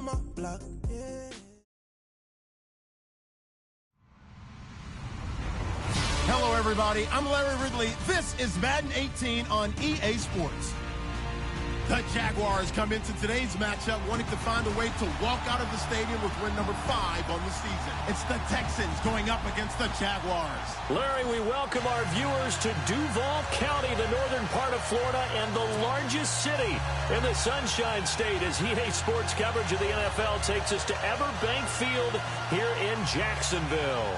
on my block, yeah. Hello, everybody. I'm Larry Ridley. This is Madden 18 on EA Sports. The Jaguars come into today's matchup wanting to find a way to walk out of the stadium with win number 5 on the season. It's the Texans going up against the Jaguars. Larry, we welcome our viewers to Duval County, the northern part of Florida, and the largest city in the Sunshine State, as EA Sports coverage of the NFL takes us to Everbank Field here in Jacksonville.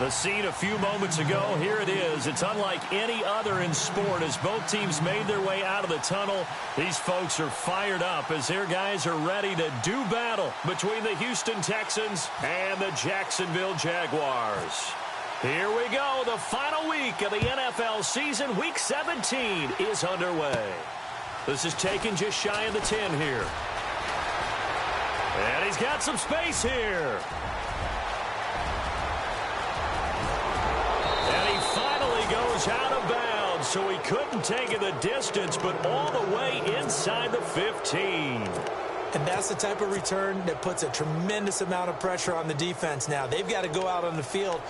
The scene a few moments ago, here it is. It's unlike any other in sport as both teams made their way out of the tunnel. These folks are fired up as their guys are ready to do battle between the Houston Texans and the Jacksonville Jaguars. Here we go. The final week of the NFL season, Week 17, is underway. This is taken just shy of the 10 here. And he's got some space here. Goes out of bounds, so he couldn't take it the distance, but all the way inside the 15. And that's the type of return that puts a tremendous amount of pressure on the defense now. They've got to go out on the field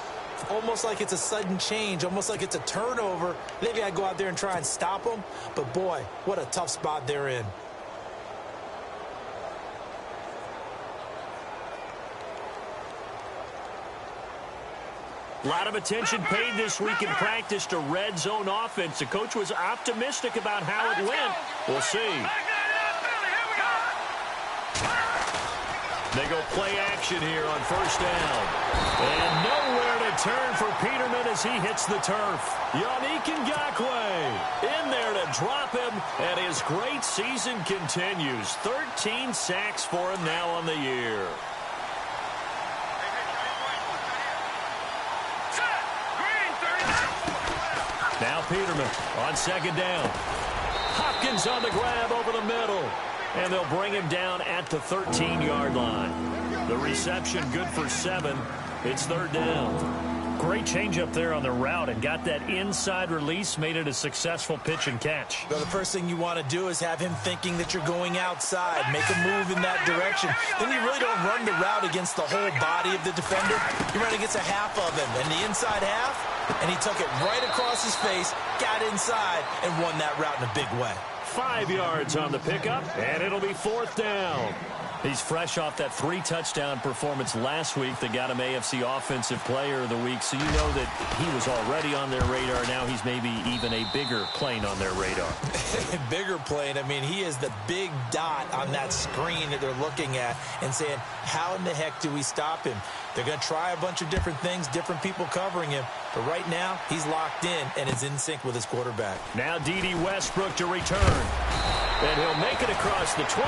almost like it's a sudden change, almost like it's a turnover. They've got to go out there and try and stop them. But, boy, what a tough spot they're in. A lot of attention paid this week in practice to red zone offense. The coach was optimistic about how it went. We'll see. They go play action here on first down. And nowhere to turn for Peterman as he hits the turf. Yannick Ngakoue in there to drop him, and his great season continues. 13 sacks for him now on the year. Now Peterman on second down. Hopkins on the grab over the middle. And they'll bring him down at the 13-yard line. The reception good for 7. It's third down. Great change up there on the route and got that inside release, made it a successful pitch and catch. So the first thing you want to do is have him thinking that you're going outside, make a move in that direction. Then you really don't run the route against the whole body of the defender. You run against a half of him, and the inside half, and he took it right across his face, got inside, and won that route in a big way. 5 yards on the pickup, and it'll be fourth down. He's fresh off that 3-touchdown performance last week that got him AFC Offensive Player of the Week, so you know that he was already on their radar. Now he's maybe even a bigger plane on their radar. Bigger plane. I mean, he is the big dot on that screen that they're looking at and saying, how in the heck do we stop him? They're going to try a bunch of different things, different people covering him. But right now, he's locked in and is in sync with his quarterback. Now D.D. Westbrook to return. And he'll make it across the 20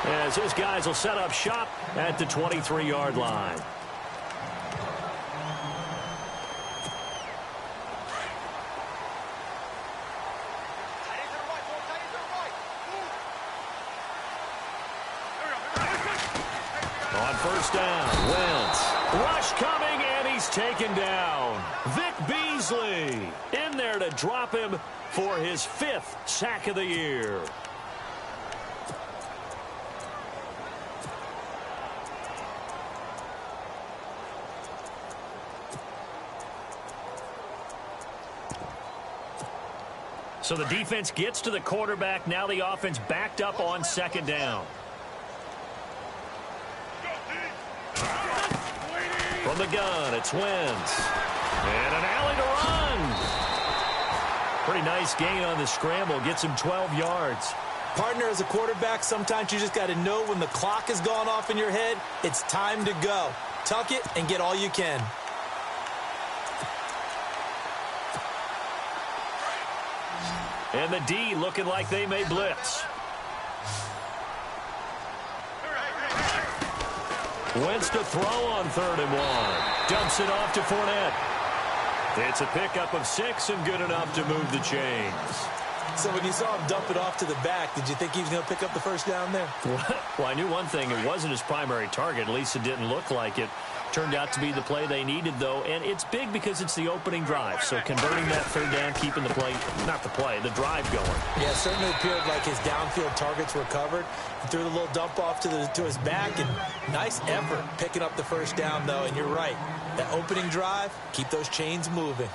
as his guys will set up shop at the 23-yard line. On first down, Wentz. Rush coming, and he's taken down. Vic Beasley in there to drop him for his 5th sack of the year. So the defense gets to the quarterback. Now the offense backed up on second down. From the gun, it's Wentz. And an alley to run. Pretty nice gain on the scramble. Gets him 12 yards. Partner, as a quarterback, sometimes you just got to know when the clock has gone off in your head, it's time to go. Tuck it and get all you can. And the D looking like they may blitz. Wentz to throw on 3rd and 1. Dumps it off to Fournette. It's a pickup of 6 and good enough to move the chains. So when you saw him dump it off to the back, did you think he was going to pick up the first down there? Well, I knew one thing. It wasn't his primary target. At least it didn't look like it. Turned out to be the play they needed, though, and it's big because it's the opening drive. So converting that third down, keeping the drive going. Yeah, it certainly appeared like his downfield targets were covered. He threw the little dump off to his back, and nice effort picking up the first down, though. And you're right, that opening drive, keep those chains moving.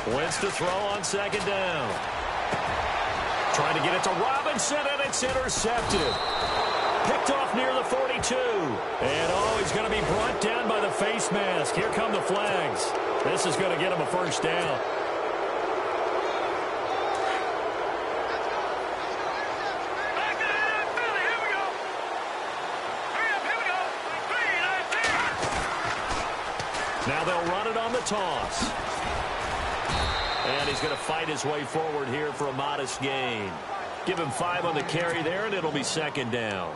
Wentz to throw on second down. Trying to get it to Robinson, and it's intercepted. Picked off near the 42. And, he's going to be brought down by the face mask. Here come the flags. This is going to get him a first down. Now they'll run it on the toss. And he's going to fight his way forward here for a modest gain. Give him 5 on the carry there, and it'll be second down.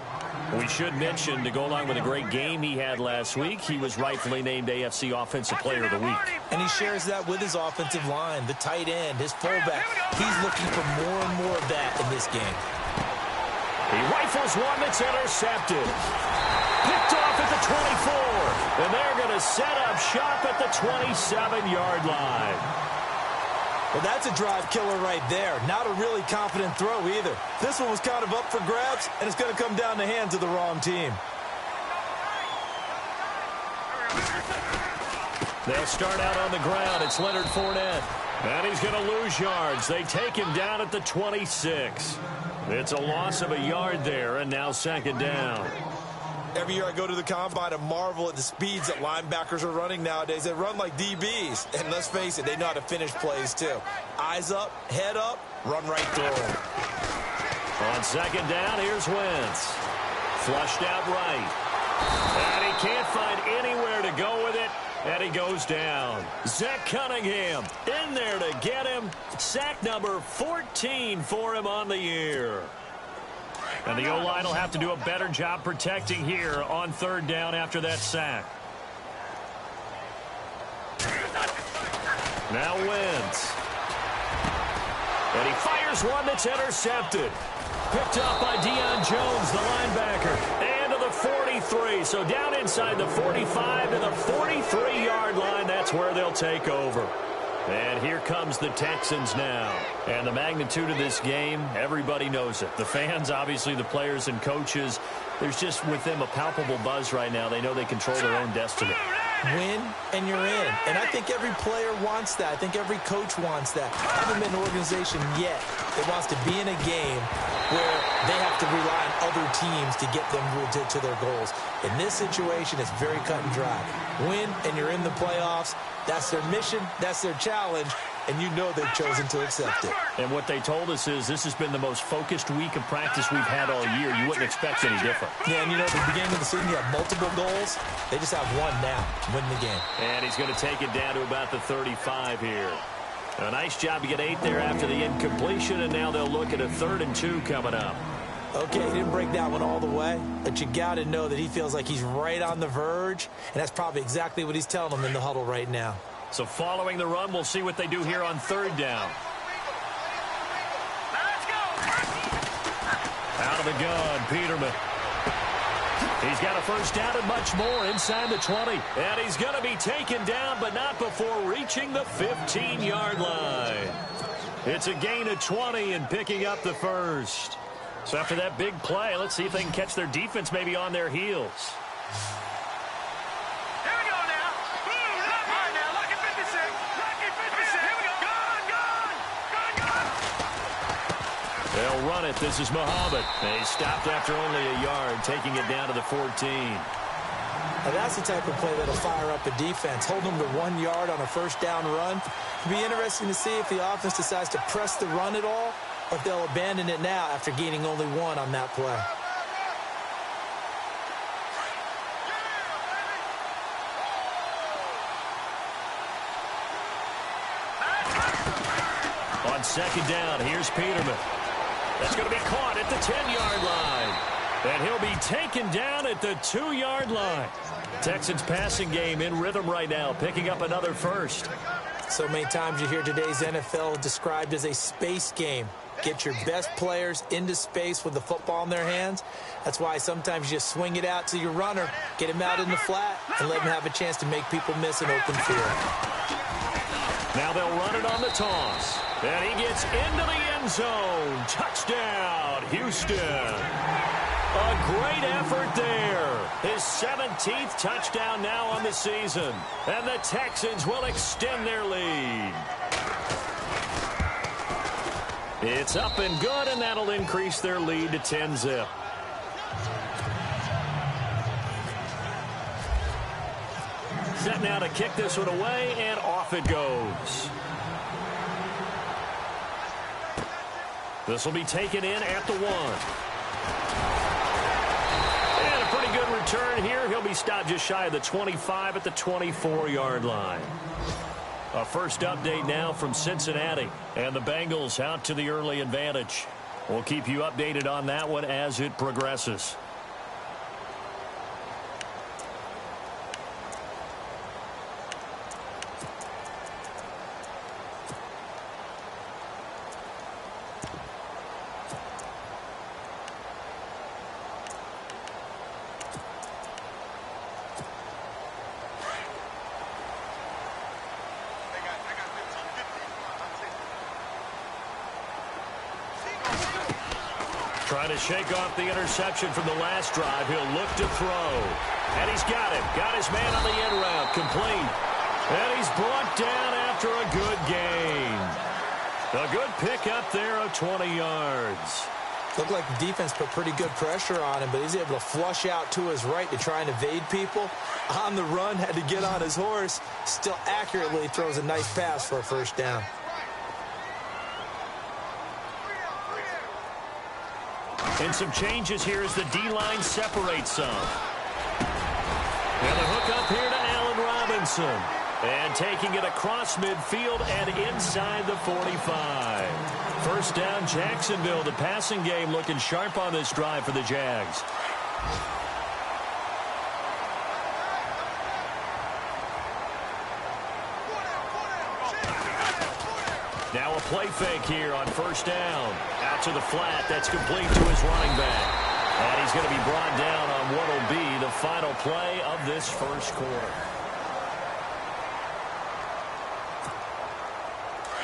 We should mention, to go along with a great game he had last week, he was rightfully named AFC Offensive Player of the Week. And he shares that with his offensive line, the tight end, his fullback. He's looking for more and more of that in this game. He rifles one that's intercepted. Picked off at the 24. And they're going to set up shop at the 27-yard line. Well, that's a drive killer right there. Not a really confident throw either. This one was kind of up for grabs, and it's going to come down the hands of the wrong team. They'll start out on the ground. It's Leonard Fournette. And he's going to lose yards. They take him down at the 26. It's a loss of a yard there, and now second down. Every year I go to the combine and marvel at the speeds that linebackers are running nowadays. They run like DBs. And let's face it, they know how to finish plays too. Eyes up, head up, run right through them. On second down, here's Wentz. Flushed out right. And he can't find anywhere to go with it. And he goes down. Zach Cunningham in there to get him. Sack number 14 for him on the year. And the O-line will have to do a better job protecting here on third down after that sack. Now Wentz. And he fires one that's intercepted. Picked up by Deion Jones, the linebacker. And to the 43. So down inside the 45 to the 43-yard line. That's where they'll take over. And here comes the Texans now. And the magnitude of this game, everybody knows it. The fans, obviously the players and coaches, there's just with them a palpable buzz right now. They know they control their own destiny. Win, and you're in. And I think every player wants that. I think every coach wants that. I haven't been an organization yet that wants to be in a game where they have to rely on other teams to get them to their goals. In this situation, it's very cut and dry. Win, and you're in the playoffs. That's their mission. That's their challenge. And you know they've chosen to accept it. And what they told us is this has been the most focused week of practice we've had all year. You wouldn't expect any different. Yeah, and at the beginning of the season, you have multiple goals. They just have one now, win the game. And he's going to take it down to about the 35 here. A nice job to get 8 there after the incompletion, and now they'll look at a 3rd and 2 coming up. Okay, he didn't break that one all the way, but you got to know that he feels like he's right on the verge, and that's probably exactly what he's telling them in the huddle right now. So following the run, we'll see what they do here on 3rd down. Out of the gun, Peterman. He's got a first down and much more inside the 20. And he's going to be taken down, but not before reaching the 15-yard line. It's a gain of 20 and picking up the first. So after that big play, let's see if they can catch their defense maybe on their heels. They'll run it. This is Muhammad. They stopped after only a yard, taking it down to the 14. Now that's the type of play that'll fire up a defense. Hold them to 1 yard on a first down run. It'll be interesting to see if the offense decides to press the run at all, or if they'll abandon it now after gaining only 1 on that play. On second down, here's Peterman. That's going to be caught at the 10-yard line. And he'll be taken down at the 2-yard line. Texans passing game in rhythm right now, picking up another first. So many times you hear today's NFL described as a space game. Get your best players into space with the football in their hands. That's why sometimes you just swing it out to your runner, get him out in the flat, and let him have a chance to make people miss an open field. Now they'll run it on the toss. And he gets into the end zone. Touchdown, Houston. A great effort there. His 17th touchdown now on the season. And the Texans will extend their lead. It's up and good, and that'll increase their lead to 10-zip. Set now to kick this one away, and off it goes. This will be taken in at the 1. And a pretty good return here. He'll be stopped just shy of the 25 at the 24-yard line. A first update now from Cincinnati. And the Bengals out to the early advantage. We'll keep you updated on that one as it progresses. Trying to shake off the interception from the last drive. He'll look to throw. And he's got it. Got his man on the in route. Complete. And he's brought down after a good gain. A good pick up there of 20 yards. Looked like the defense put pretty good pressure on him, but he's able to flush out to his right to try and evade people. On the run, had to get on his horse. Still accurately throws a nice pass for a first down. And some changes here as the D-line separates some. And the hook up here to Allen Robinson. And taking it across midfield and inside the 45. First down, Jacksonville. The passing game looking sharp on this drive for the Jags. Now a play fake here on first down. Out to the flat. That's complete to his running back. And he's going to be brought down on what will be the final play of this first quarter.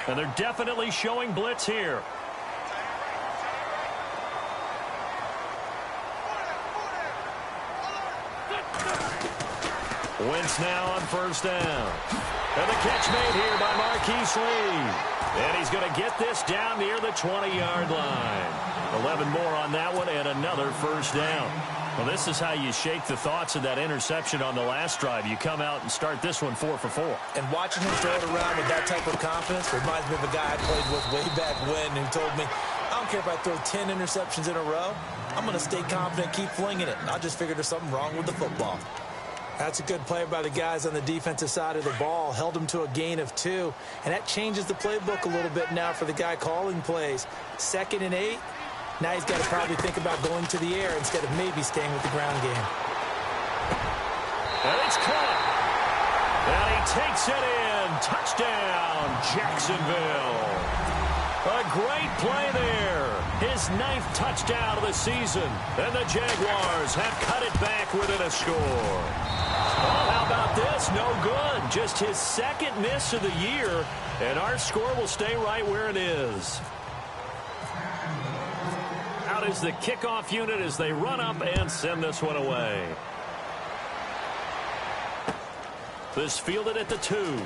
And they're definitely showing blitz here. Wentz now on first down. And the catch made here by Marquise Lee. And he's going to get this down near the 20-yard line. 11 more on that one and another first down. Well, this is how you shake the thoughts of that interception on the last drive. You come out and start this one 4 for 4. And watching him throw it around with that type of confidence reminds me of a guy I played with way back when who told me, I don't care if I throw 10 interceptions in a row. I'm going to stay confident, keep flinging it. I just figured there's something wrong with the football. That's a good play by the guys on the defensive side of the ball. Held him to a gain of 2. And that changes the playbook a little bit now for the guy calling plays. 2nd and 8. Now he's got to probably think about going to the air instead of maybe staying with the ground game. And it's caught. And he takes it in. Touchdown, Jacksonville. A great play there. His 9th touchdown of the season. And the Jaguars have cut it back within a score. Oh, how about this? No good. Just his 2nd miss of the year. And our score will stay right where it is. Out is the kickoff unit as they run up and send this one away. This fielded at the 2.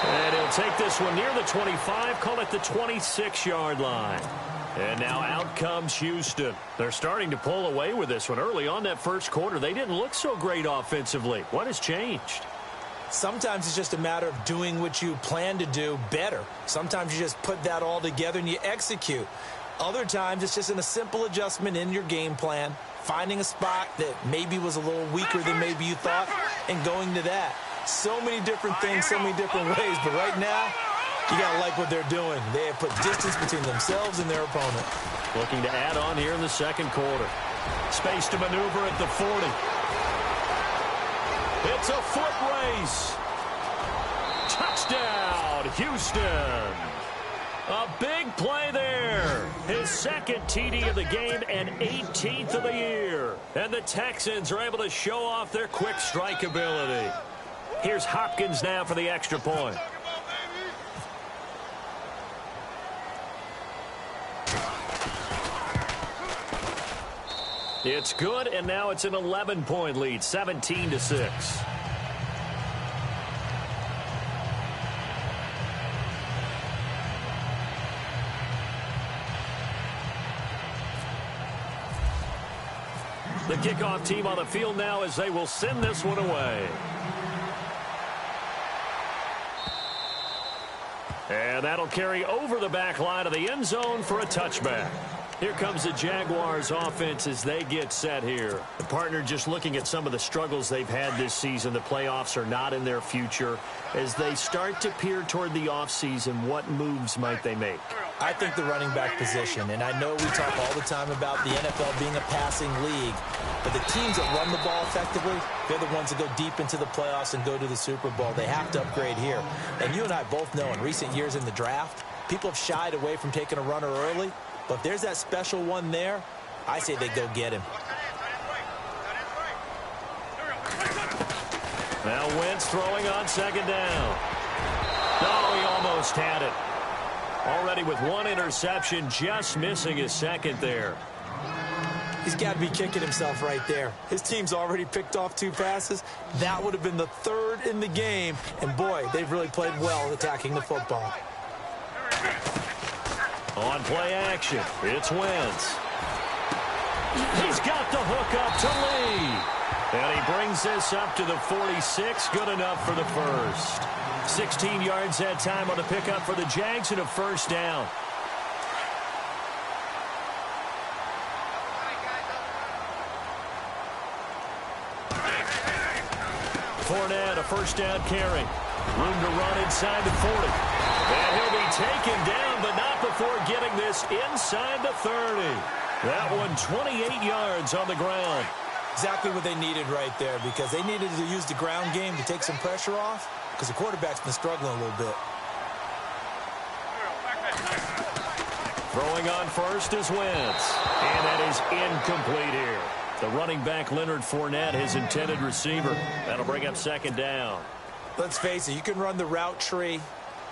And he'll take this one near the 25, call it the 26-yard line. And now out comes Houston. They're starting to pull away with this one. Early on that first quarter, they didn't look so great offensively. What has changed? Sometimes it's just a matter of doing what you plan to do better. Sometimes you just put that all together and you execute. Other times it's just a simple adjustment in your game plan, finding a spot that maybe was a little weaker than maybe you thought, and going to that. So many different things, so many different ways, but right now, You got to like what they're doing. They have put distance between themselves and their opponent. Looking to add on here in the second quarter. Space to maneuver at the 40. It's a foot race. Touchdown, Houston. A big play there. His second TD of the game and 18th of the year. And the Texans are able to show off their quick strike ability. Here's Hopkins now for the extra point. It's good, and now it's an 11-point lead, 17-6. The kickoff team on the field now as they will send this one away. And that'll carry over the back line of the end zone for a touchback. Here comes the Jaguars offense as they get set here. The partner just looking at some of the struggles they've had this season. The playoffs are not in their future. As they start to peer toward the offseason, what moves might they make? I think the running back position, and I know we talk all the time about the NFL being a passing league, but the teams that run the ball effectively, they're the ones that go deep into the playoffs and go to the Super Bowl. They have to upgrade here. And you and I both know in recent years in the draft, people have shied away from taking a runner early. But if there's that special one there, I say they go get him. Now Wentz throwing on second down. Oh, he almost had it. Already with one interception, just missing his second there. He's got to be kicking himself right there. His team's already picked off 2 passes. That would have been the 3rd in the game. And, boy, they've really played well attacking the football. On play action, it's Wentz. He's got the hook up to Lee. And he brings this up to the 46, good enough for the first. 16 yards that time on the pickup for the Jags and a first down. Fournette, a first down carry. Room to run inside the 40. And he'll be taken down, but not before getting this inside the 30. That one 28 yards on the ground. Exactly what they needed right there, because they needed to use the ground game to take some pressure off, because the quarterback's been struggling a little bit. Throwing on first is Wentz. And that is incomplete here. The running back, Leonard Fournette, his intended receiver. That'll bring up second down. Let's face it, you can run the route tree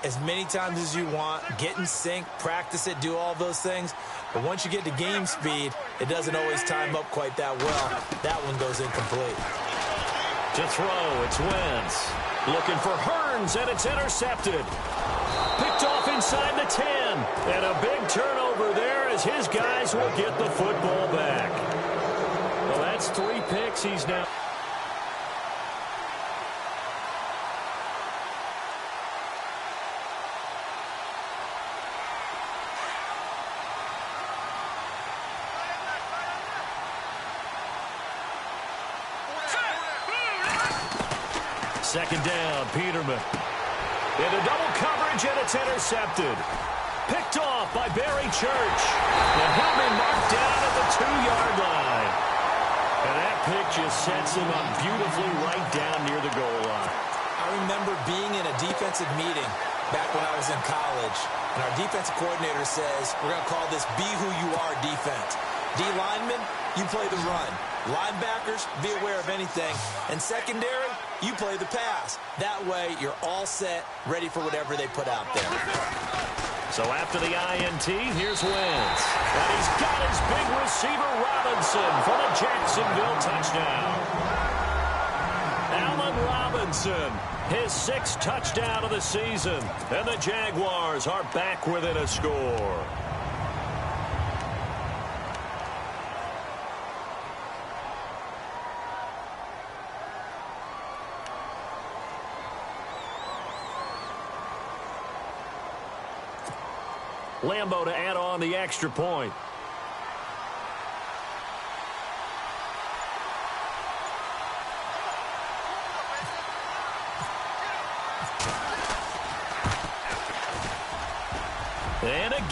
as many times as you want, get in sync, practice it, do all those things. But once you get to game speed, it doesn't always time up quite that well. That one goes incomplete. To throw, it's Wentz. Looking for Hearns, and it's intercepted. Picked off inside the 10. And a big turnover there as his guys will get the football back. Well, that's 3 picks. He's now... Second down, Peterman. Into double coverage, and it's intercepted. Picked off by Barry Church. And he'll be marked down at the 2-yard line. And that pick just sets him up beautifully right down near the goal line. I remember being in a defensive meeting back when I was in college, and our defensive coordinator says, we're going to call this Be Who You Are defense. D linemen, you play the run. Linebackers, be aware of anything. And secondary, you play the pass. That way, you're all set, ready for whatever they put out there. So after the INT, here's Wentz. And he's got his big receiver, Robinson, for the Jacksonville touchdown. Allen Robinson, his 6th touchdown of the season. And the Jaguars are back within a score. Lambo to add on the extra point.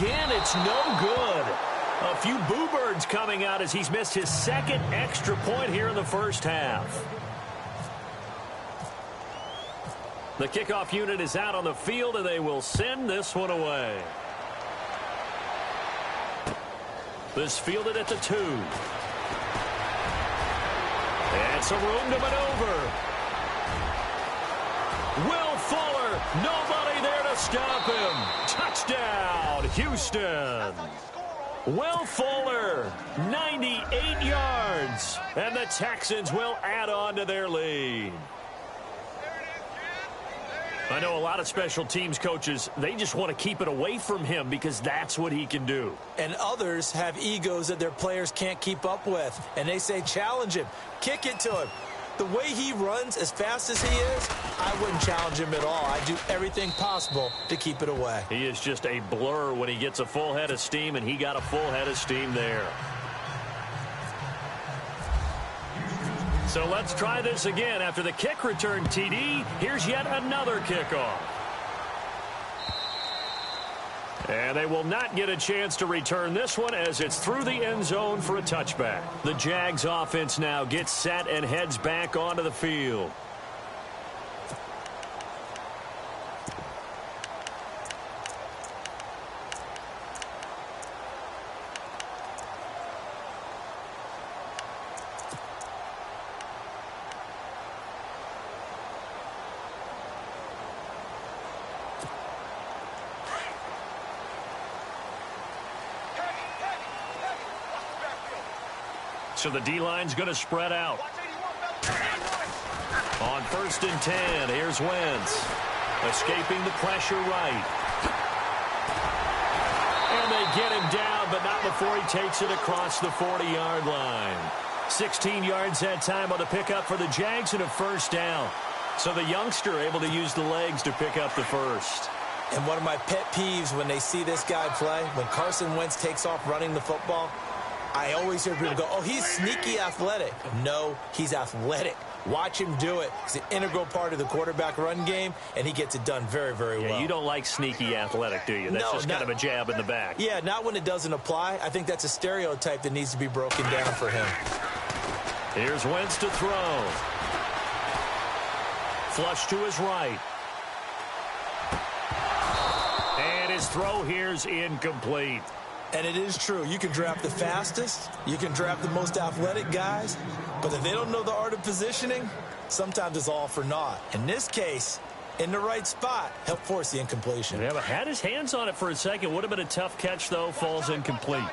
again. It's no good. A few boo birds coming out as he's missed his second extra point here in the first half. The kickoff unit is out on the field, and they will send this one away. This fielded at the 2. And some room to maneuver. Will Fuller, nobody there to stop him. Touchdown, Houston. Will Fuller, 98 yards. And the Texans will add on to their lead. I know a lot of special teams coaches, they just want to keep it away from him because that's what he can do. And others have egos that their players can't keep up with. And they say, challenge him, kick it to him. The way he runs as fast as he is, I wouldn't challenge him at all. I'd do everything possible to keep it away. He is just a blur when he gets a full head of steam, and he got a full head of steam there. So let's try this again. After the kick return TD, here's yet another kickoff. And they will not get a chance to return this one as it's through the end zone for a touchback. The Jags offense now gets set and heads back onto the field. So the D-line's going to spread out. On 1st and 10, here's Wentz. Escaping the pressure right. And they get him down, but not before he takes it across the 40-yard line. 16 yards that time on the pickup for the Jags and a first down. So the youngster able to use the legs to pick up the first. And one of my pet peeves when they see this guy play, when Carson Wentz takes off running the football, I always hear people go, oh, he's sneaky athletic. No, he's athletic. Watch him do it. It's an integral part of the quarterback run game, and he gets it done very, very well. Yeah, you don't like sneaky athletic, do you? That's just kind of a jab in the back. Yeah, not when it doesn't apply. I think that's a stereotype that needs to be broken down for him. Here's Wentz to throw. Flush to his right. And his throw here's incomplete. And it is true. You can draft the fastest. You can draft the most athletic guys. But if they don't know the art of positioning, sometimes it's all for naught. In this case, in the right spot, helped force the incompletion. Yeah, but had his hands on it for a second. Would have been a tough catch, though. Falls incomplete.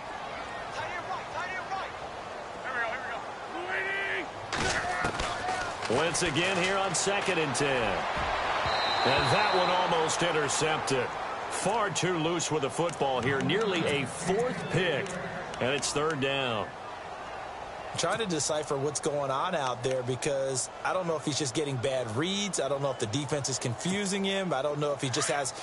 Wentz again here on 2nd and 10. And that one almost intercepted. Far too loose with the football here. Nearly a 4th pick. And it's 3rd down. I'm trying to decipher what's going on out there because I don't know if he's just getting bad reads. I don't know if the defense is confusing him. I don't know if he just has,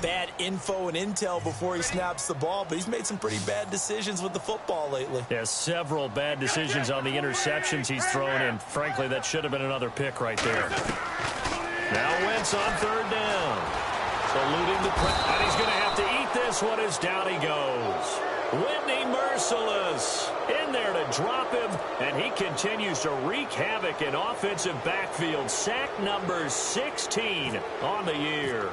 bad info and intel before he snaps the ball. But he's made some pretty bad decisions with the football lately. Yeah, several bad decisions on the interceptions he's thrown. And frankly, that should have been another pick right there. Now Wentz on 3rd down. Eluding the press, and he's going to have to eat this one as down he goes. Whitney Merciless in there to drop him, and he continues to wreak havoc in offensive backfield. Sack number 16 on the year.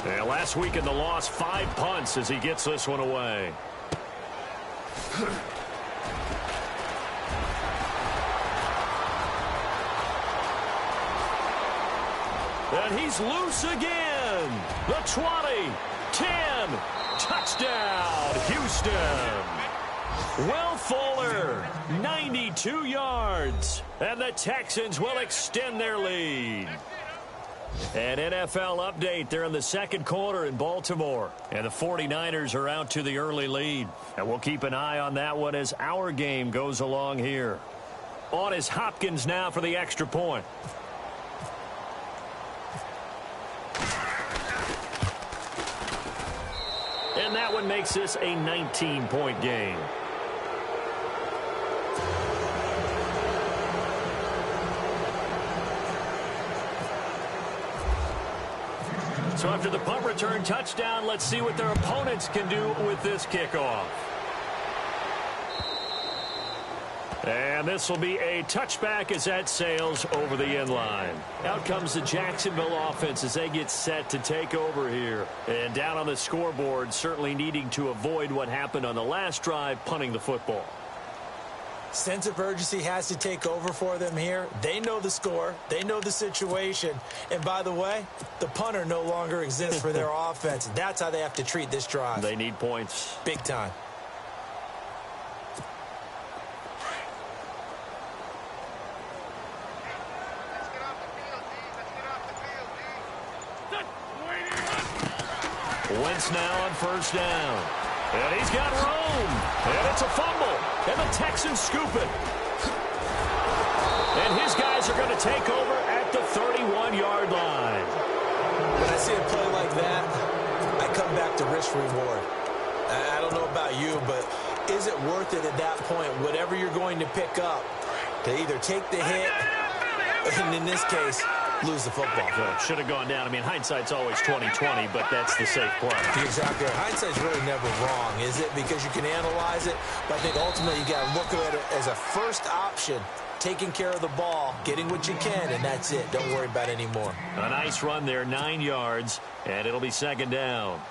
And last week in the loss, 5 punts as he gets this one away. And he's loose again. The 20, 10, touchdown, Houston. Will Fuller, 92 yards. And the Texans will extend their lead. An NFL update. They're in the 2nd quarter in Baltimore. And the 49ers are out to the early lead. And we'll keep an eye on that one as our game goes along here. On is Hopkins now for the extra point. And that one makes this a 19-point game. So So after the punt return touchdown, let's see what their opponents can do with this kickoff. And this will be a touchback as that sails over the end line. Out comes the Jacksonville offense as they get set to take over here. And down on the scoreboard, certainly needing to avoid what happened on the last drive, punting the football. Sense of urgency has to take over for them here. They know the score. They know the situation. And by the way, the punter no longer exists for their offense. That's how they have to treat this drive. They need points. Big time. Wentz now on first down. And he's got room. And it's a fumble. And the Texans scoop it. And his guys are going to take over at the 31-yard line. When I see a play like that, I come back to risk reward. I don't know about you, but is it worth it at that point, whatever you're going to pick up, to either take the hit, and in this case, lose the football? Should have gone down. I mean, hindsight's always 20/20, but that's the safe play. Exactly. Hindsight's really never wrong, is it? Because you can analyze it, but I think ultimately you got to look at it as a first option, taking care of the ball, getting what you can, and that's it. Don't worry about it anymore. A nice run there, 9 yards, and it'll be second down.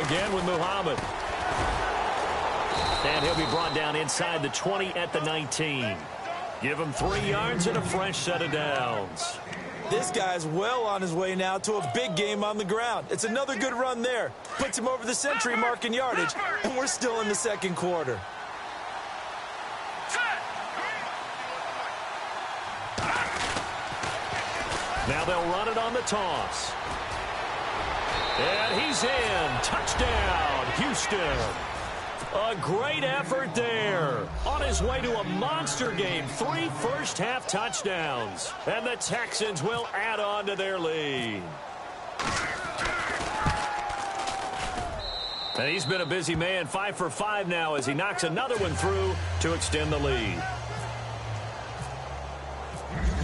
Again with Muhammad. And he'll be brought down inside the 20 at the 19. Give him 3 yards and a fresh set of downs. This guy's well on his way now to a big game on the ground. It's another good run there. Puts him over the century mark in yardage, and we're still in the second quarter. Now they'll run it on the toss. And he's in. Touchdown, Houston. A great effort there. On his way to a monster game. 3 first-half touchdowns. And the Texans will add on to their lead. And he's been a busy man. 5 for 5 now as he knocks another one through to extend the lead.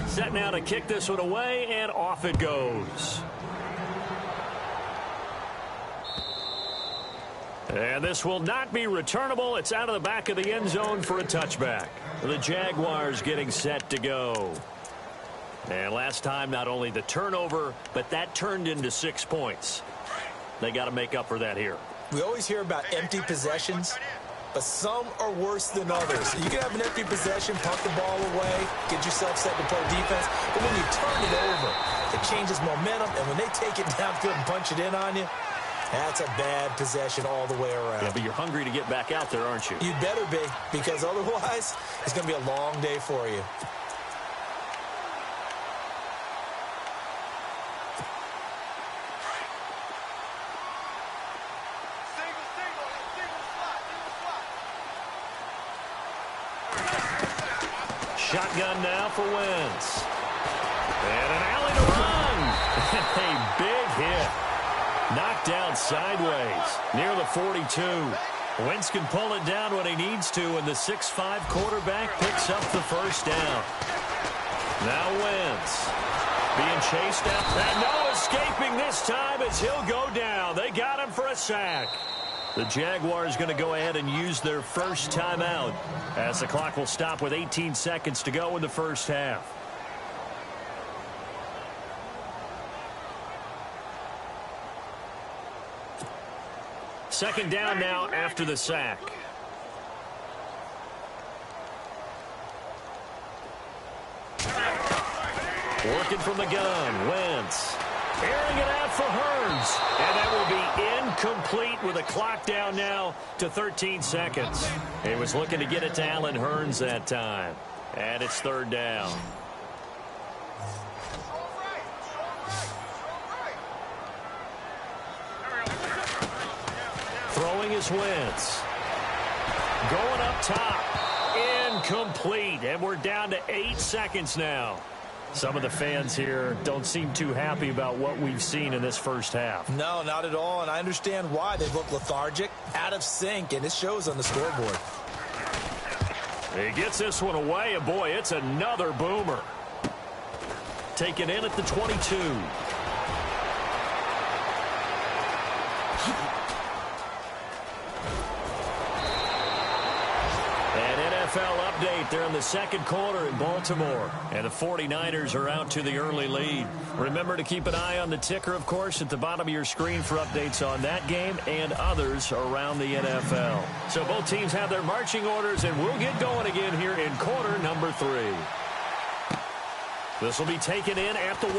Set now to kick this one away, and off it goes. And this will not be returnable. It's out of the back of the end zone for a touchback. The Jaguars getting set to go. And last time, not only the turnover, but that turned into 6 points. They got to make up for that here. We always hear about empty possessions, but some are worse than others. You can have an empty possession, punt the ball away, get yourself set to play defense, but when you turn it over, it changes momentum, and when they take it downfield and punch it in on you, that's a bad possession all the way around. Yeah, but you're hungry to get back out there, aren't you? You'd better be, because otherwise, it's going to be a long day for you. Shotgun now for Wentz. And an alley to run. A big hit. Knocked down sideways near the 42. Wentz can pull it down when he needs to, and the 6'5" quarterback picks up the first down. Now Wentz being chased out. And no escaping this time as he'll go down. They got him for a sack. The Jaguars going to go ahead and use their first timeout as the clock will stop with 18 seconds to go in the first half. Second down now after the sack. Working from the gun, Wentz. Airing it out for Hurns. And that will be incomplete with a clock down now to 13 seconds. He was looking to get it to Allen Hurns that time. And it's third down. Throwing is Wentz. Going up top. Incomplete. And we're down to 8 seconds now. Some of the fans here don't seem too happy about what we've seen in this first half. No, not at all, and I understand why. They look lethargic, out of sync, and it shows on the scoreboard. He gets this one away, and boy, it's another boomer. Taken in at the 22. NFL update. They're in the second quarter in Baltimore, and the 49ers are out to the early lead. Remember to keep an eye on the ticker, of course, at the bottom of your screen for updates on that game and others around the NFL. So both teams have their marching orders, and we'll get going again here in quarter number 3. This will be taken in at the 1.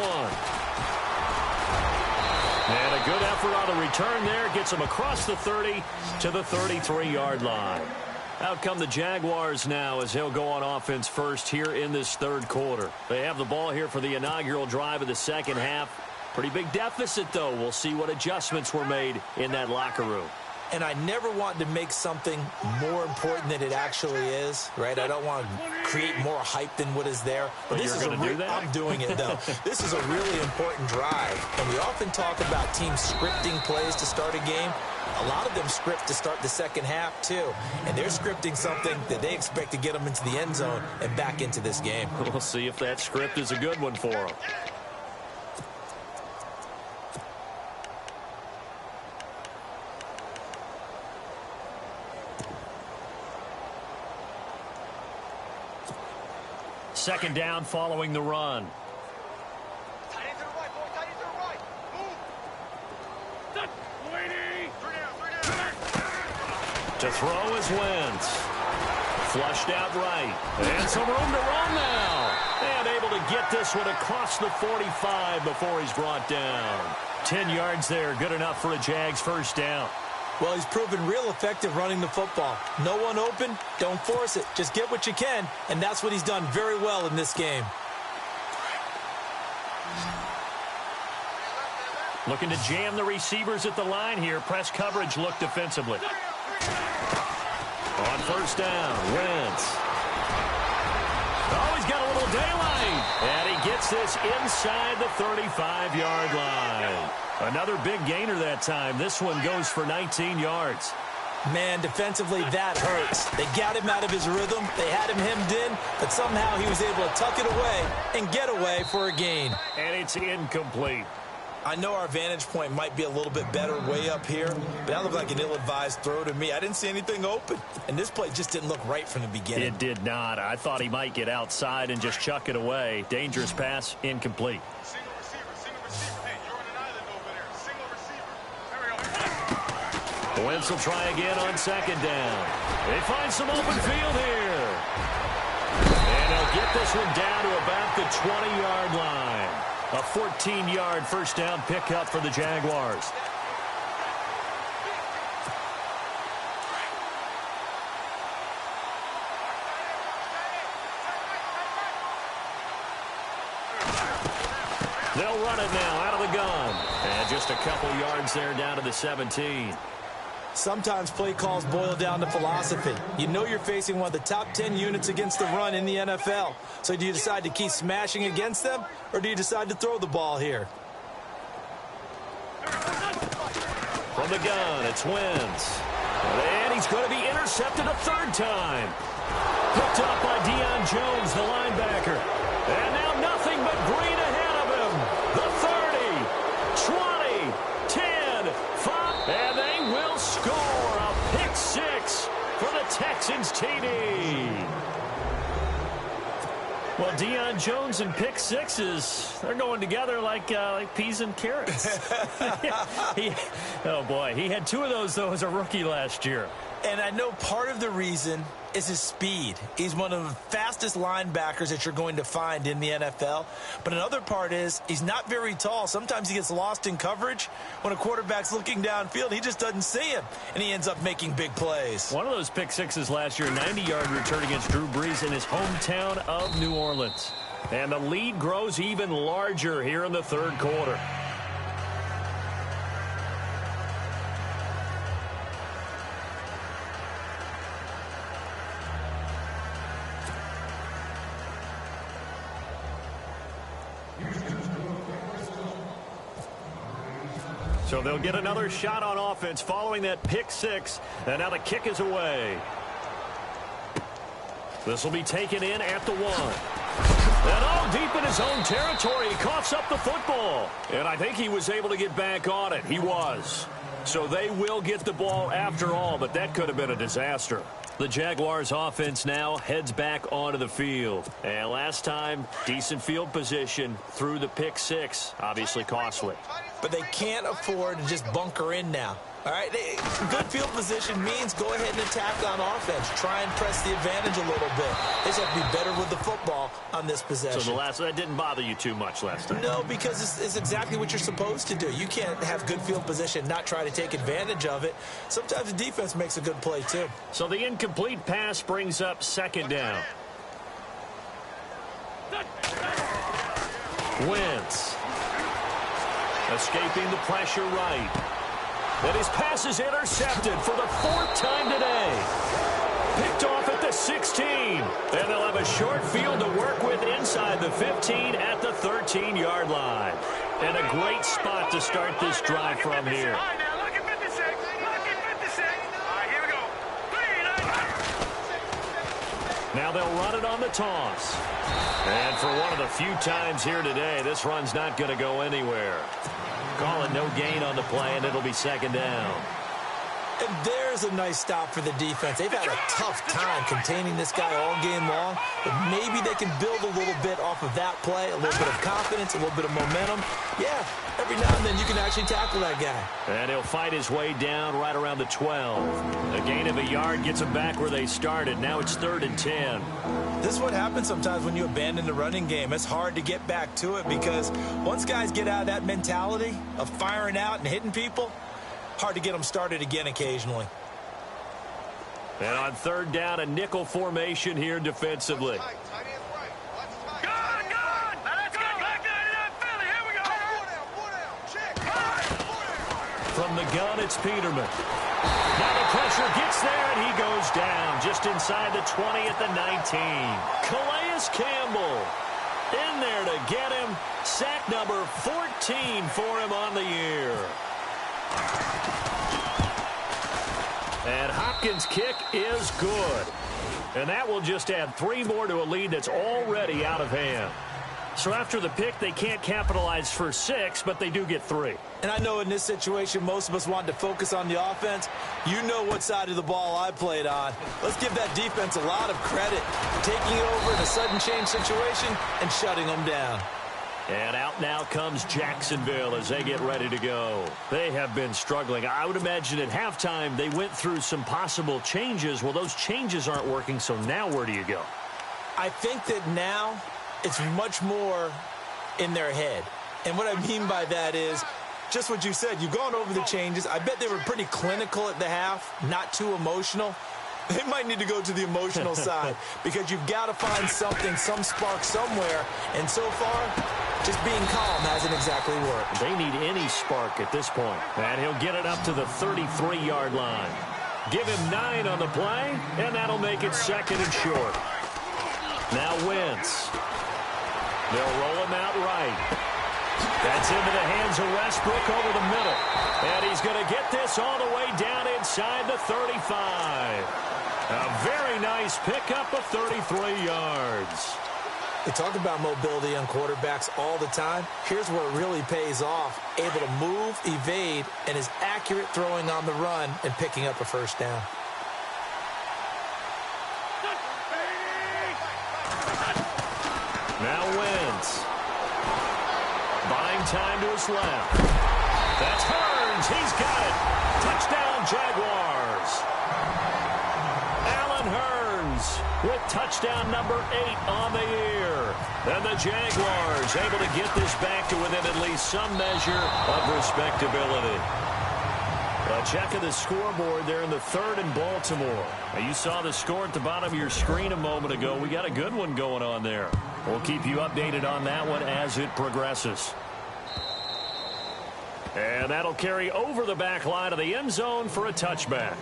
And a good effort on the return there. Gets him across the 30 to the 33-yard line. Out come the Jaguars now as he'll go on offense first here in this third quarter. They have the ball here for the inaugural drive of the second half. Pretty big deficit, though. We'll see what adjustments were made in that locker room. And I never want to make something more important than it actually is, right? I don't want to create more hype than what is there. But this is do that? I'm doing it, though. This is a really important drive. And we often talk about teams scripting plays to start a game. A lot of them script to start the second half, too. And they're scripting something that they expect to get them into the end zone and back into this game. We'll see if that script is a good one for them. Second down following the run. To throw is Wentz. Flushed out right. And some room to run now. And able to get this one across the 45 before he's brought down. 10 yards there. Good enough for a Jags first down. Well, he's proven real effective running the football. No one open, don't force it. Just get what you can, and that's what he's done very well in this game. Looking to jam the receivers at the line here. Press coverage look defensively. On first down, Wentz. Oh, he's got a little daylight. And he gets this inside the 35-yard line. Another big gainer that time. This one goes for 19 yards. Man, defensively, that hurts. They got him out of his rhythm. They had him hemmed in, but somehow he was able to tuck it away and get away for a gain. And it's incomplete. I know our vantage point might be a little bit better way up here, but that looked like an ill-advised throw to me. I didn't see anything open, and this play just didn't look right from the beginning. It did not. I thought he might get outside and just chuck it away. Dangerous pass, incomplete. Single receiver. Hey, you're on an island over there. Single receiver. Wentz will try again on second down. They find some open field here. And they'll get this one down to about the 20-yard line. A 14-yard first down pickup for the Jaguars. They'll run it now out of the gun. And just a couple yards there down to the 17. Sometimes play calls boil down to philosophy. You know you're facing one of the top 10 units against the run in the NFL. So do you decide to keep smashing against them, or do you decide to throw the ball here? From the gun, it's Wentz. And he's going to be intercepted a third time. Picked up by Deion Jones, the linebacker. And now nothing but green ahead of him. The 30, 20, 10, 5, and they will score a pick six for the Texans TD. Well, Deion Jones and pick sixes, they're going together like peas and carrots. Oh, boy, he had two of those, though, as a rookie last year. And I know part of the reason is his speed. He's one of the fastest linebackers that you're going to find in the NFL. But another part is he's not very tall. Sometimes he gets lost in coverage. When a quarterback's looking downfield, he just doesn't see him, and he ends up making big plays. One of those pick sixes last year, 90-yard return against Drew Brees in his hometown of New Orleans. And the lead grows even larger here in the third quarter. So they'll get another shot on offense following that pick six. And now the kick is away. This will be taken in at the 1. And all deep in his own territory, he coughs up the football. And I think he was able to get back on it. He was. So they will get the ball after all, but that could have been a disaster. The Jaguars offense now heads back onto the field. And last time, decent field position through the pick six. Obviously costly. But they can't afford to just bunker in now. All right, good field position means go ahead and attack on offense. Try and press the advantage a little bit. They just have to be better with the football on this possession. So that didn't bother you too much last time? No, because it's exactly what you're supposed to do. You can't have good field position, not try to take advantage of it. Sometimes the defense makes a good play, too. So the incomplete pass brings up second down. Wentz. Escaping the pressure right. And his pass is intercepted for the 4th time today. Picked off at the 16. And they'll have a short field to work with inside the 15 at the 13-yard line. And a great spot to start this drive from here. Now they'll run it on the toss. And for one of the few times here today, this run's not going to go anywhere. Call it no gain on the play, and it'll be second down. And there's a nice stop for the defense. They've had a tough time containing this guy all game long, but maybe they can build a little bit off of that play, a little bit of confidence, a little bit of momentum. Yeah, every now and then you can actually tackle that guy. And he'll fight his way down right around the 12. A gain of a yard gets him back where they started. Now it's 3rd and 10. This is what happens sometimes when you abandon the running game. It's hard to get back to it because once guys get out of that mentality of firing out and hitting people, hard to get them started again occasionally. And on 3rd down, a nickel formation here defensively. From the gun, it's Peterman. Now the pressure gets there, and he goes down just inside the 20 at the 19. Calais Campbell in there to get him. Sack number 14 for him on the year. And Hopkins' kick is good. And that will just add 3 more to a lead that's already out of hand. So after the pick, they can't capitalize for 6, but they do get 3. And I know in this situation, most of us wanted to focus on the offense. You know what side of the ball I played on. Let's give that defense a lot of credit. Taking it over in a sudden change situation and shutting them down. And out now comes Jacksonville as they get ready to go. They have been struggling. I would imagine at halftime they went through some possible changes. Well, those changes aren't working, so now where do you go? I think that now it's much more in their head. And what I mean by that is just what you said. You've gone over the changes. I bet they were pretty clinical at the half, not too emotional. They might need to go to the emotional side because you've got to find something, some spark somewhere. And so far, just being calm hasn't exactly worked. They need any spark at this point. And he'll get it up to the 33-yard line. Give him 9 on the play, and that'll make it 2nd and short. Now Wentz. They'll roll him out right. That's into the hands of Westbrook over the middle. And he's going to get this all the way down inside the 35. A very nice pickup of 33 yards. They talk about mobility on quarterbacks all the time. Here's where it really pays off. Able to move, evade, and is accurate throwing on the run and picking up a 1st down. Now Wentz. Buying time to his left. That's Hearns. He's got it. Touchdown, Jaguars. Allen Hearns with touchdown number 8 on the year. And the Jaguars able to get this back to within at least some measure of respectability. A check of the scoreboard there in the 3rd in Baltimore. Now, you saw the score at the bottom of your screen a moment ago. We got a good one going on there. We'll keep you updated on that one as it progresses. And that'll carry over the back line of the end zone for a touchback.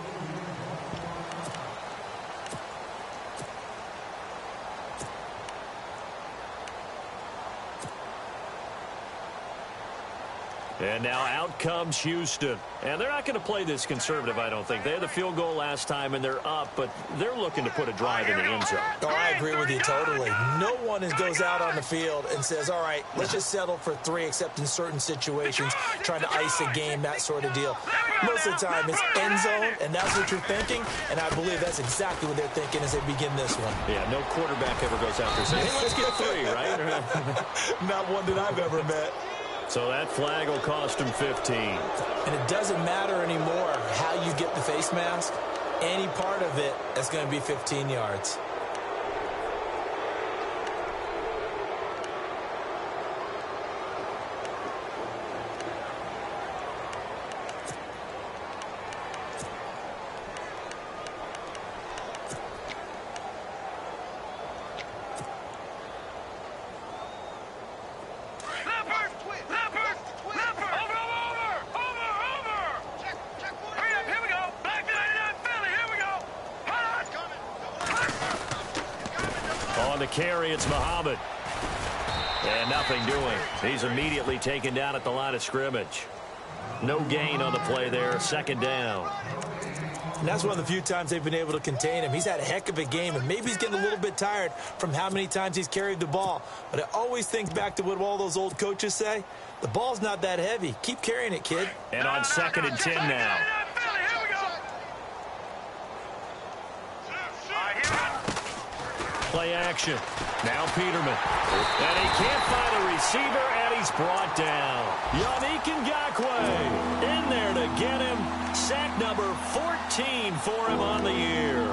And now out comes Houston. And they're not going to play this conservative, I don't think. They had the field goal last time, and they're up, but they're looking to put a drive in the end zone. Oh, I agree with you totally. No one goes out on the field and says, all right, let's just settle for 3, except in certain situations, trying to ice a game, that sort of deal. Most of the time, it's end zone, and that's what you're thinking, and I believe that's exactly what they're thinking as they begin this one. Yeah, no quarterback ever goes out there saying, hey, let's get 3, right? Not one that I've ever met. So that flag will cost him 15. And it doesn't matter anymore how you get the face mask. Any part of it is going to be 15 yards. On the carry, it's Muhammad. And nothing doing. He's immediately taken down at the line of scrimmage. No gain on the play there. 2nd down. And that's one of the few times they've been able to contain him. He's had a heck of a game, and maybe he's getting a little bit tired from how many times he's carried the ball. But I always think back to what all those old coaches say. The ball's not that heavy. Keep carrying it, kid. And on 2nd and 10 now. Play action. Now Peterman. And he can't find a receiver, and he's brought down. Yannick Ngakoue in there to get him. Sack number 14 for him on the year.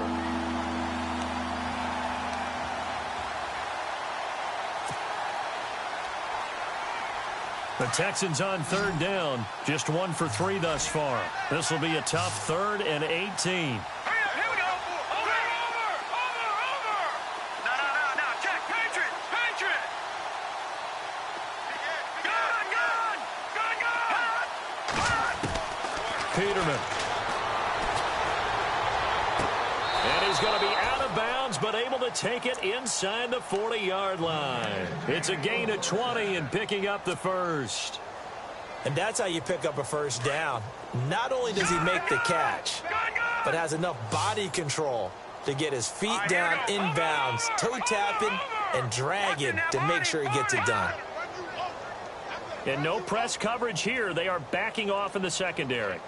The Texans on 3rd down. Just 1 for 3 thus far. This will be a tough 3rd and 18. Peterman. And he's going to be out of bounds, but able to take it inside the 40-yard line. It's a gain of 20 and picking up the first. And that's how you pick up a first down. Not only does he make the catch, but has enough body control to get his feet down inbounds, toe tapping and dragging to make sure he gets it done. And no press coverage here. They are backing off in the secondary.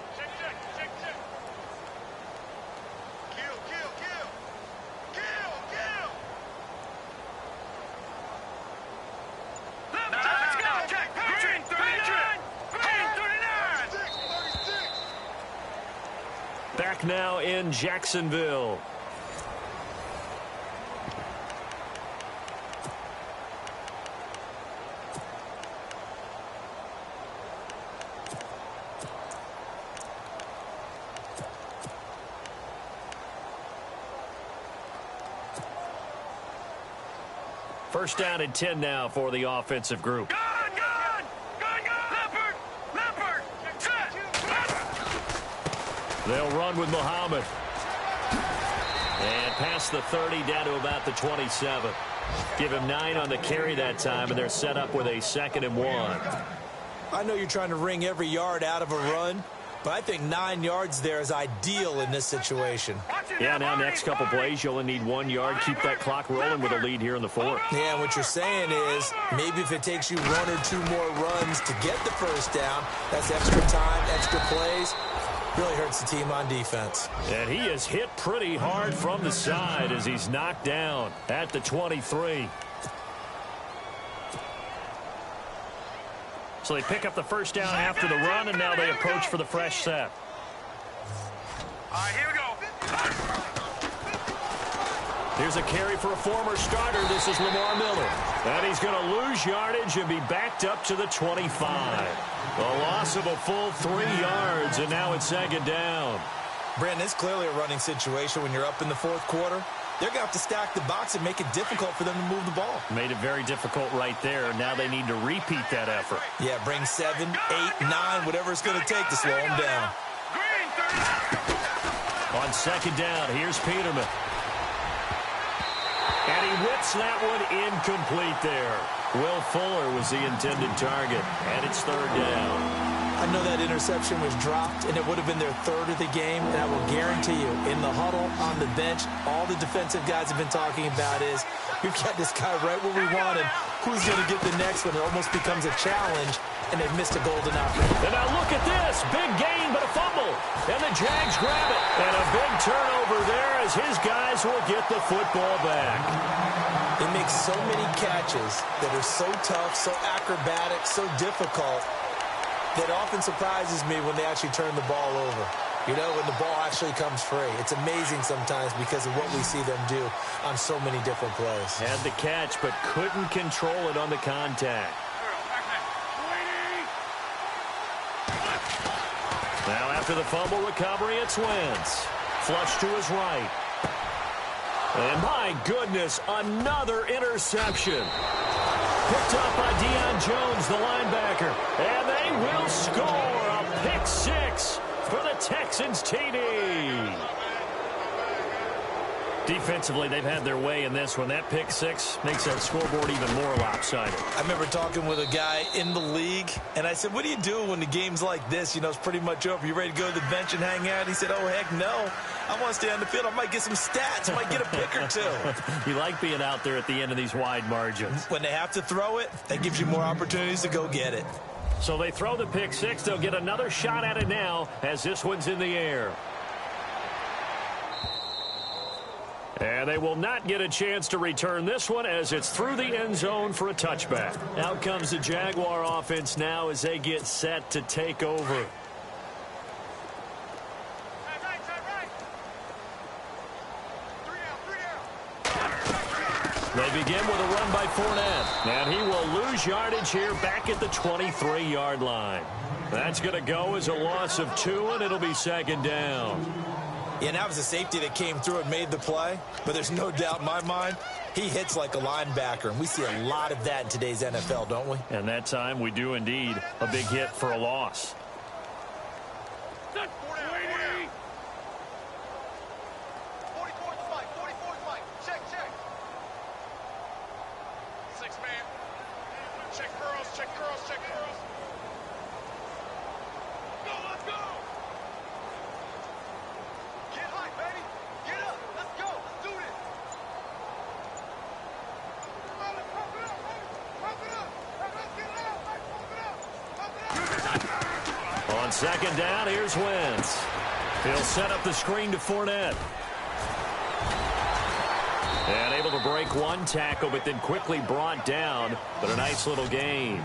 Back now in Jacksonville. First down and 10 now for the offensive group. They'll run with Muhammad. And past the 30 down to about the 27. Give him 9 on the carry that time, and they're set up with a 2nd and 1. I know you're trying to wring every yard out of a run, but I think 9 yards there is ideal in this situation. Yeah, now next couple plays, you only need 1 yard. Keep that clock rolling with a lead here in the 4th. Yeah, what you're saying is maybe if it takes you 1 or 2 more runs to get the first down, that's extra time, extra plays. Really hurts the team on defense. And he is hit pretty hard from the side as he's knocked down at the 23. So they pick up the first down after the run, and now they approach for the fresh set. All right, here we go. Here's a carry for a former starter. This is Lamar Miller. And he's going to lose yardage and be backed up to the 25. A loss of a full 3 yards, and now it's 2nd down. Brandon, it's clearly a running situation when you're up in the 4th quarter. They're going to have to stack the box and make it difficult for them to move the ball. Made it very difficult right there. Now they need to repeat that effort. Yeah, bring 7, 8, 9, whatever it's going to take to slow them down. On 2nd down, here's Peterman. And he whips that one incomplete there. Will Fuller was the intended target, and it's third down. I know that interception was dropped, and it would have been their third of the game, and I will guarantee you, in the huddle, on the bench, all the defensive guys have been talking about is, we've got this guy right where we wanted. Who's going to get the next one? It almost becomes a challenge, and they've missed a golden opportunity. And now look at this. Big gain, but a fumble. And the Jags grab it. And a big turnover there as his guys will get the football back. They make so many catches that are so tough, so acrobatic, so difficult, that often surprises me when they actually turn the ball over. You know, when the ball actually comes free. It's amazing sometimes because of what we see them do on so many different plays. Had the catch, but couldn't control it on the contact. Now after the fumble recovery, it's Wentz. Flush to his right. And my goodness, another interception. Picked up by Deion Jones, the linebacker. And they will score a pick six for the Texans TD. Defensively, they've had their way in this one. That pick six makes that scoreboard even more lopsided. I remember talking with a guy in the league, and I said, what do you do when the game's like this? You know, it's pretty much over. You ready to go to the bench and hang out? He said, oh, heck no. I want to stay on the field. I might get some stats. I might get a pick or two. You like being out there at the end of these wide margins. When they have to throw it, that gives you more opportunities to go get it. So they throw the pick six. They'll get another shot at it now as this one's in the air. And they will not get a chance to return this one as it's through the end zone for a touchback. Out comes the Jaguar offense now as they get set to take over. They begin with a run by Fournette. And he will lose yardage here back at the 23-yard line. That's going to go as a loss of 2, and it'll be second down. Yeah, and that was a safety that came through and made the play. But there's no doubt in my mind, he hits like a linebacker. And we see a lot of that in today's NFL, don't we? And that time we do indeed. A big hit for a loss. On second down, here's Wentz. He'll set up the screen to Fournette. And able to break one tackle, but then quickly brought down. But a nice little gain.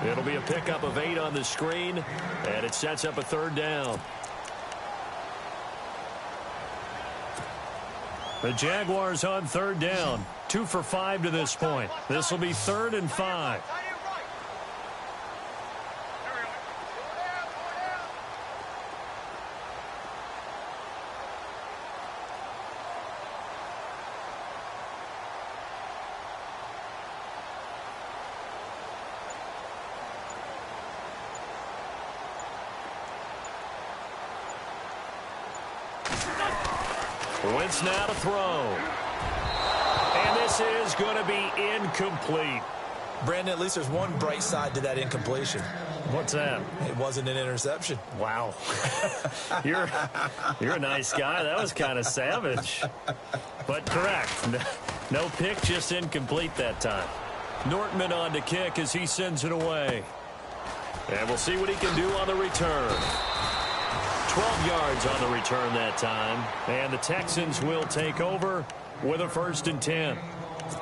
It'll be a pickup of 8 on the screen, and it sets up a third down. The Jaguars on third down. 2 for 5 to this point. This will be 3rd and 5. Wentz now to throw. And this is going to be incomplete. Brandon, at least there's one bright side to that incompletion. What's that? It wasn't an interception. Wow. You're a nice guy. That was kind of savage. But correct. No pick, just incomplete that time. Nortman on to kick as he sends it away. And we'll see what he can do on the return. 12 yards on the return that time. And the Texans will take over with a 1st and 10.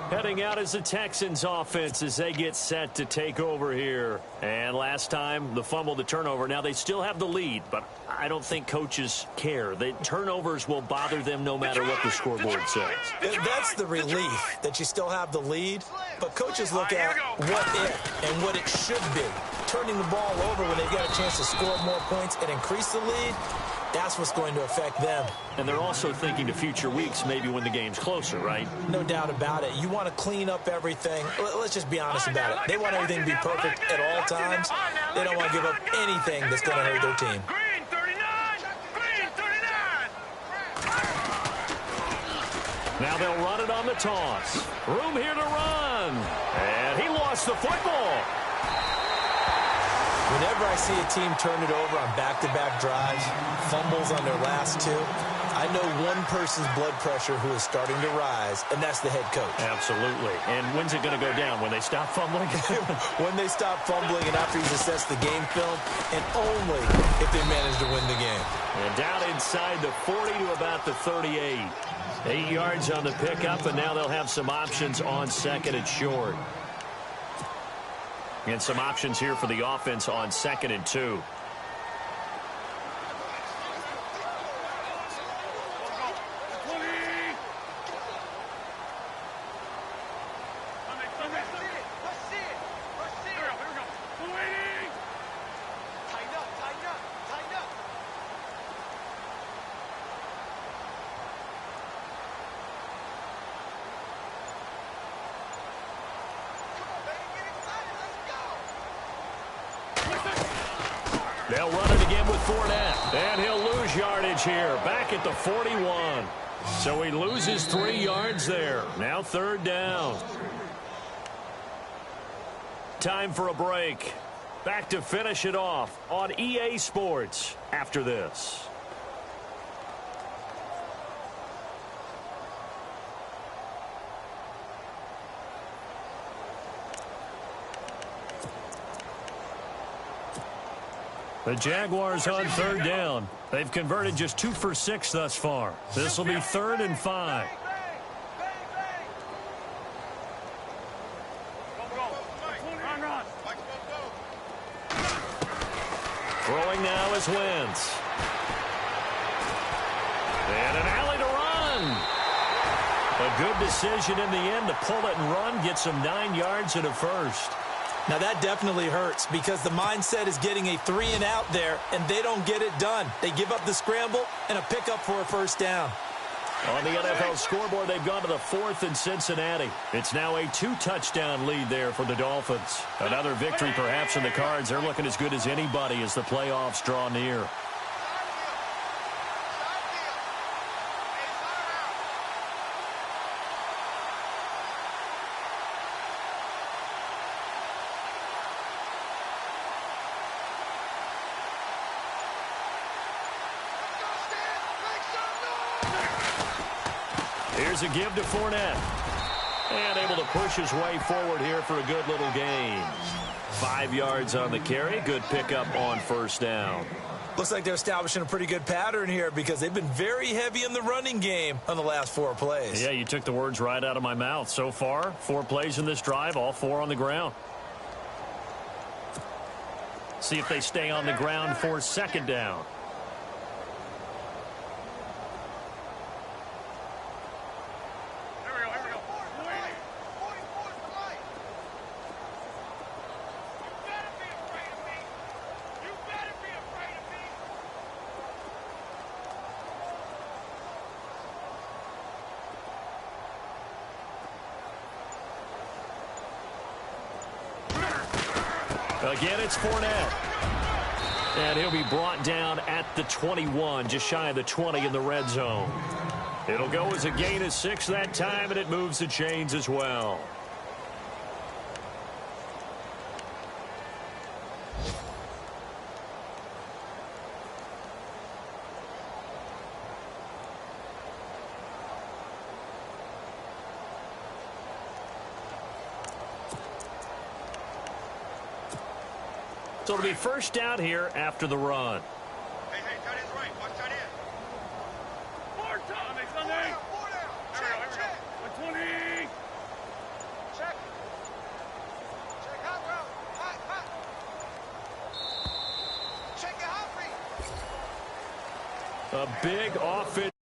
Heading out is the Texans offense as they get set to take over here. And last time, the fumble, the turnover. Now, they still have the lead, but I don't think coaches care. The turnovers will bother them no matter what the scoreboard says. That's the relief, that you still have the lead. But coaches look at what if and what it should be. Turning the ball over when they've got a chance to score more points and increase the lead, that's what's going to affect them. And they're also thinking to future weeks, maybe when the game's closer, right? No doubt about it. You want to clean up everything. Let's just be honest about it. They want everything to be perfect at all times. They don't want to give up anything that's going to hurt their team. Green 39! Green 39! Now they'll run it on the toss. Room here to run. And he lost gets the football. Whenever I see a team turn it over on back-to-back drives, fumbles on their last two, I know one person's blood pressure who is starting to rise, and that's the head coach. Absolutely. And when's it going to go down? When they stop fumbling? When they stop fumbling and after he's assessed the game film, and only if they manage to win the game. And down inside the 40 to about the 38. 8 yards on the pickup, and now they'll have some options on second and short. And some options here for the offense on 2nd and 2. They'll run it again with Fournette. And he'll lose yardage here. Back at the 41. So he loses 3 yards there. Now 3rd down. Time for a break. Back to finish it off on EA Sports after this. The Jaguars on 3rd down. They've converted just 2 for 6 thus far. This will be 3rd and 5. Throwing now is Wentz. And an alley to run. A good decision in the end to pull it and run. Get some 9 yards and a first. Now, that definitely hurts because the mindset is getting a 3-and-out there, and they don't get it done. They give up the scramble and a pickup for a first down. On the NFL scoreboard, they've gone to the 4th in Cincinnati. It's now a 2-touchdown lead there for the Dolphins. Another victory perhaps in the cards. They're looking as good as anybody as the playoffs draw near. Here's a give to Fournette. And able to push his way forward here for a good little gain. 5 yards on the carry. Good pickup on 1st down. Looks like they're establishing a pretty good pattern here because they've been very heavy in the running game on the last 4 plays. Yeah, you took the words right out of my mouth. So far, 4 plays in this drive, all 4 on the ground. See if they stay on the ground for 2nd down. Again, it's Fournette. And he'll be brought down at the 21, just shy of the 20 in the red zone. It'll go as a gain of 6 that time, and it moves the chains as well. So it'll be 1st down here after the run. Hey, tight end's right. Watch tight end. Four down. Check. 120. Check. Hot route. Hot. Check it, Humphrey. A big offense.